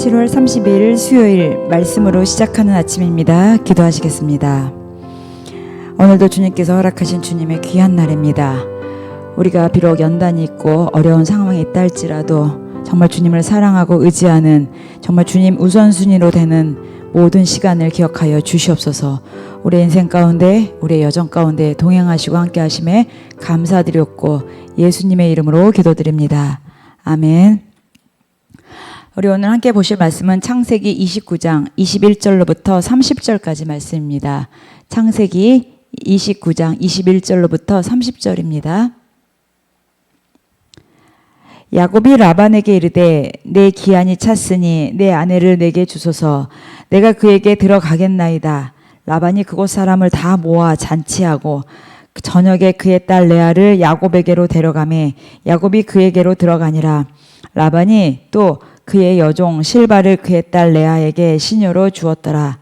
7월 30일 수요일 말씀으로 시작하는 아침입니다. 기도하시겠습니다. 오늘도 주님께서 허락하신 주님의 귀한 날입니다. 우리가 비록 연단이 있고 어려운 상황이 있다 할지라도 정말 주님을 사랑하고 의지하는 정말 주님 우선순위로 되는 모든 시간을 기억하여 주시옵소서. 우리의 인생 가운데 우리의 여정 가운데 동행하시고 함께 하심에 감사드렸고 예수님의 이름으로 기도드립니다. 아멘. 우리 오늘 함께 보실 말씀은 창세기 29장 21절로부터 30절까지 말씀입니다. 창세기 29장 21절로부터 30절입니다. 야곱이 라반에게 이르되 내 기한이 찼으니 내 아내를 내게 주소서. 내가 그에게 들어가겠나이다. 라반이 그곳 사람을 다 모아 잔치하고 저녁에 그의 딸 레아를 야곱에게로 데려가매 야곱이 그에게로 들어가니라. 라반이 또 그의 여종 실바를 그의 딸 레아에게 시녀로 주었더라.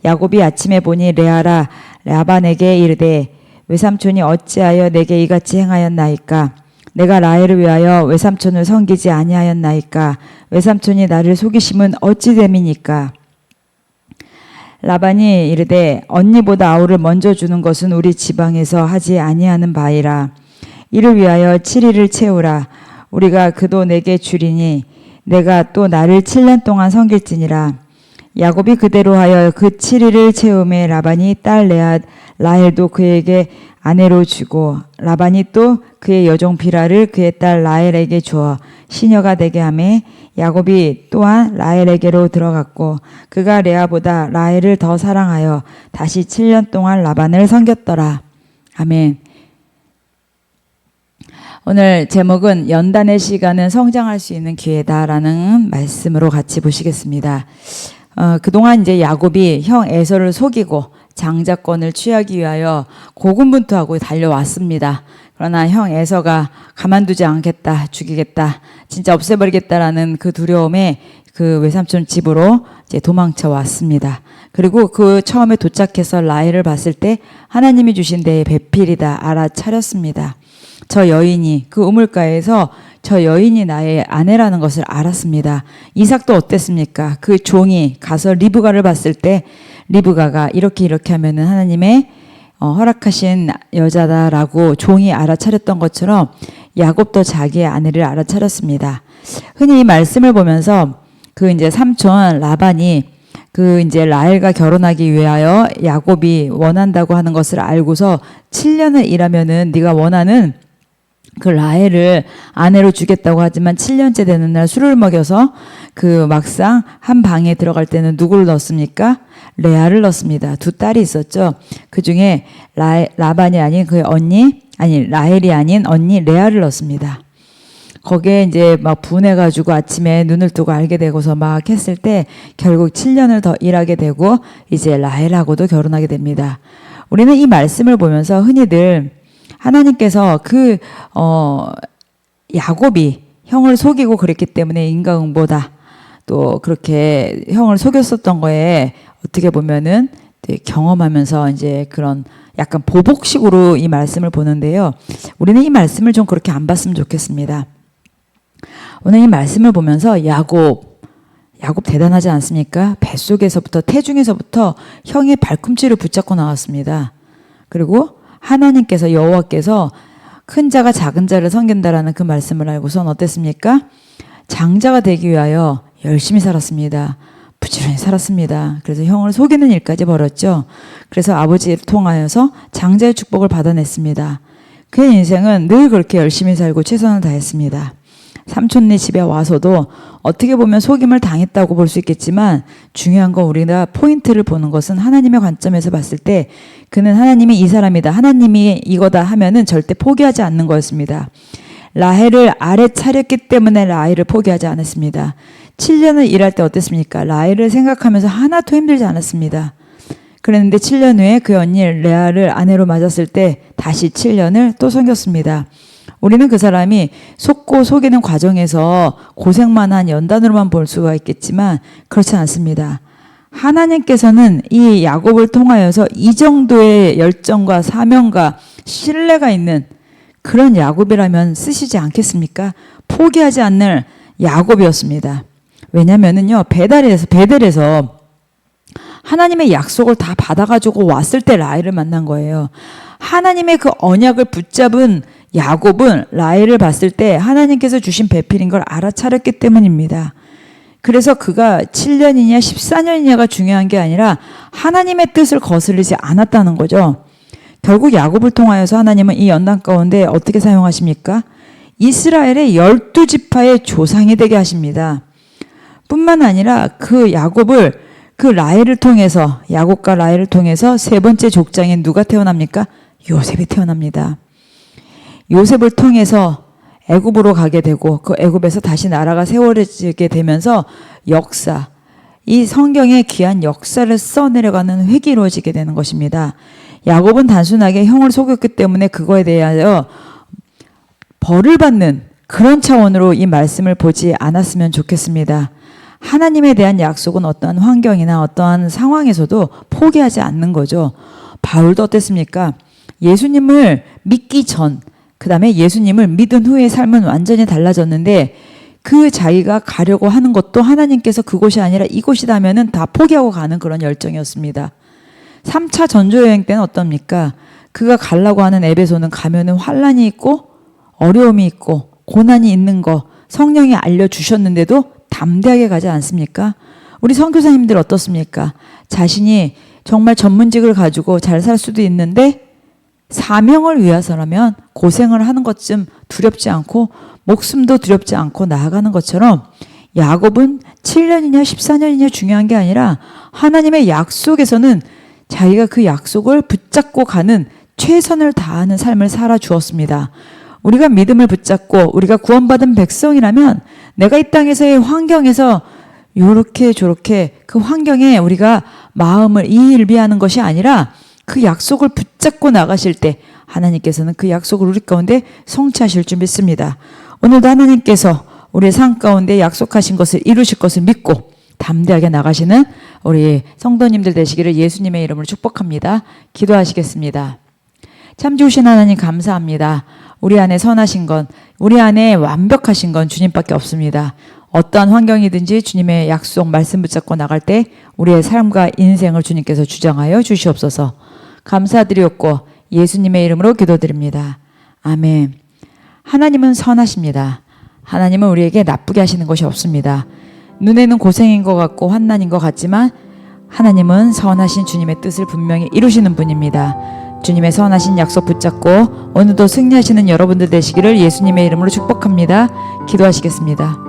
야곱이 아침에 보니 레아라 라반에게 이르되 외삼촌이 어찌하여 내게 이같이 행하였나이까? 내가 라헬을 위하여 외삼촌을 섬기지 아니하였나이까? 외삼촌이 나를 속이심은 어찌 됨이니까? 라반이 이르되 언니보다 아우를 먼저 주는 것은 우리 지방에서 하지 아니하는 바이라. 이를 위하여 7일을 채우라. 우리가 그도 내게 주리니 내가 또 나를 7년 동안 섬길지니라. 야곱이 그대로 하여 그 7일을 채우매 라반이 딸 라헬도 그에게 아내로 주고 라반이 또 그의 여종 비라를 그의 딸 라헬에게 주어 시녀가 되게 하매 야곱이 또한 라헬에게로 들어갔고 그가 레아보다 라헬을 더 사랑하여 다시 7년 동안 라반을 섬겼더라. 아멘. 오늘 제목은 연단의 시간은 성장할 수 있는 기회다라는 말씀으로 같이 보시겠습니다. 그동안 이제 야곱이 형 에서를 속이고 장자권을 취하기 위하여 고군분투하고 달려왔습니다. 그러나 형 에서가 가만두지 않겠다, 죽이겠다, 진짜 없애버리겠다라는 그 두려움에 그 외삼촌 집으로 이제 도망쳐 왔습니다. 그리고 그 처음에 도착해서 라헬을 봤을 때 하나님이 주신 내 배필이다 알아차렸습니다. 저 여인이 그 우물가에서 저 여인이 나의 아내라는 것을 알았습니다. 이삭도 어땠습니까? 그 종이 가서 리브가를 봤을 때 리브가가 이렇게 하면은 하나님의 허락하신 여자다라고 종이 알아차렸던 것처럼 야곱도 자기의 아내를 알아차렸습니다. 흔히 이 말씀을 보면서 그 이제 삼촌 라반이 그 이제 라헬과 결혼하기 위하여 야곱이 원한다고 하는 것을 알고서 7년을 일하면은 네가 원하는 그 라헬을 아내로 주겠다고 하지만 7년째 되는 날 술을 먹여서 그 막상 한 방에 들어갈 때는 누구를 넣습니까? 레아를 넣습니다. 두 딸이 있었죠. 그 중에 라반이 아닌 그의 언니, 아니 라헬이 아닌 언니 레아를 넣습니다. 거기에 이제 막 분해가지고 아침에 눈을 뜨고 알게 되고서 막 했을 때 결국 7년을 더 일하게 되고 이제 라헬하고도 결혼하게 됩니다. 우리는 이 말씀을 보면서 흔히들 하나님께서 야곱이 형을 속이고 그랬기 때문에 인과응보다 또 그렇게 형을 속였었던 거에 어떻게 보면은 경험하면서 이제 그런 약간 보복식으로 이 말씀을 보는데요. 우리는 이 말씀을 좀 그렇게 안 봤으면 좋겠습니다. 오늘 이 말씀을 보면서 야곱 대단하지 않습니까? 뱃속에서부터 태중에서부터 형의 발꿈치를 붙잡고 나왔습니다. 그리고 하나님께서 여호와께서 큰 자가 작은 자를 섬긴다라는 그 말씀을 알고선 어땠습니까? 장자가 되기 위하여 열심히 살았습니다. 부지런히 살았습니다. 그래서 형을 속이는 일까지 벌였죠. 그래서 아버지를 통하여서 장자의 축복을 받아냈습니다. 그의 인생은 늘 그렇게 열심히 살고 최선을 다했습니다. 삼촌네 집에 와서도 어떻게 보면 속임을 당했다고 볼 수 있겠지만 중요한 건 우리가 포인트를 보는 것은 하나님의 관점에서 봤을 때 그는 하나님이 이 사람이다, 하나님이 이거다 하면은 절대 포기하지 않는 거였습니다. 라헬을 아래 차렸기 때문에 라헬을 포기하지 않았습니다. 7년을 일할 때 어땠습니까? 라헬을 생각하면서 하나도 힘들지 않았습니다. 그랬는데 7년 후에 그 언니 레아를 아내로 맞았을 때 다시 7년을 또 섬겼습니다. 우리는 그 사람이 속고 속이는 과정에서 고생만 한 연단으로만 볼 수가 있겠지만 그렇지 않습니다. 하나님께서는 이 야곱을 통하여서 이 정도의 열정과 사명과 신뢰가 있는 그런 야곱이라면 쓰시지 않겠습니까? 포기하지 않는 야곱이었습니다. 왜냐면은요, 베델에서 하나님의 약속을 다 받아가지고 왔을 때 라헬을 만난 거예요. 하나님의 그 언약을 붙잡은 야곱은 라헬을 봤을 때 하나님께서 주신 배필인 걸 알아차렸기 때문입니다. 그래서 그가 7년이냐 14년이냐가 중요한 게 아니라 하나님의 뜻을 거스르지 않았다는 거죠. 결국 야곱을 통하여서 하나님은 이 연단 가운데 어떻게 사용하십니까? 이스라엘의 12지파의 조상이 되게 하십니다. 뿐만 아니라 그 야곱을 그 라헬을 통해서, 야곱과 라헬을 통해서 세 번째 족장인 누가 태어납니까? 요셉이 태어납니다. 요셉을 통해서 애굽으로 가게 되고 그 애굽에서 다시 나라가 세워지게 되면서 역사, 이 성경의 귀한 역사를 써내려가는 획이 이루어지게 되는 것입니다. 야곱은 단순하게 형을 속였기 때문에 그거에 대하여 벌을 받는 그런 차원으로 이 말씀을 보지 않았으면 좋겠습니다. 하나님에 대한 약속은 어떠한 환경이나 어떠한 상황에서도 포기하지 않는 거죠. 바울도 어땠습니까? 예수님을 믿기 전, 그 다음에 예수님을 믿은 후의 삶은 완전히 달라졌는데 그 자기가 가려고 하는 것도 하나님께서 그곳이 아니라 이곳이다 하면은 다 포기하고 가는 그런 열정이었습니다. 3차 전조여행 때는 어떻습니까? 그가 가려고 하는 에베소는 가면은 환란이 있고 어려움이 있고 고난이 있는 거 성령이 알려주셨는데도 담대하게 가지 않습니까? 우리 선교사님들 어떻습니까? 자신이 정말 전문직을 가지고 잘 살 수도 있는데 사명을 위해서라면 고생을 하는 것쯤 두렵지 않고 목숨도 두렵지 않고 나아가는 것처럼 야곱은 7년이냐 14년이냐 중요한 게 아니라 하나님의 약속에서는 자기가 그 약속을 붙잡고 가는 최선을 다하는 삶을 살아 주었습니다. 우리가 믿음을 붙잡고 우리가 구원받은 백성이라면 내가 이 땅에서의 환경에서 요렇게 저렇게 그 환경에 우리가 마음을 이일비하는 것이 아니라 그 약속을 붙잡고 나가실 때 하나님께서는 그 약속을 우리 가운데 성취하실 줄 믿습니다. 오늘도 하나님께서 우리의 삶 가운데 약속하신 것을 이루실 것을 믿고 담대하게 나가시는 우리 성도님들 되시기를 예수님의 이름으로 축복합니다. 기도하시겠습니다. 참 좋으신 하나님 감사합니다. 우리 안에 선하신 건, 우리 안에 완벽하신 건 주님밖에 없습니다. 어떠한 환경이든지 주님의 약속 말씀 붙잡고 나갈 때 우리의 삶과 인생을 주님께서 주장하여 주시옵소서. 감사드리옵고 예수님의 이름으로 기도드립니다. 아멘. 하나님은 선하십니다. 하나님은 우리에게 나쁘게 하시는 것이 없습니다. 눈에는 고생인 것 같고 환난인 것 같지만 하나님은 선하신 주님의 뜻을 분명히 이루시는 분입니다. 주님의 선하신 약속 붙잡고 오늘도 승리하시는 여러분들 되시기를 예수님의 이름으로 축복합니다. 기도하시겠습니다.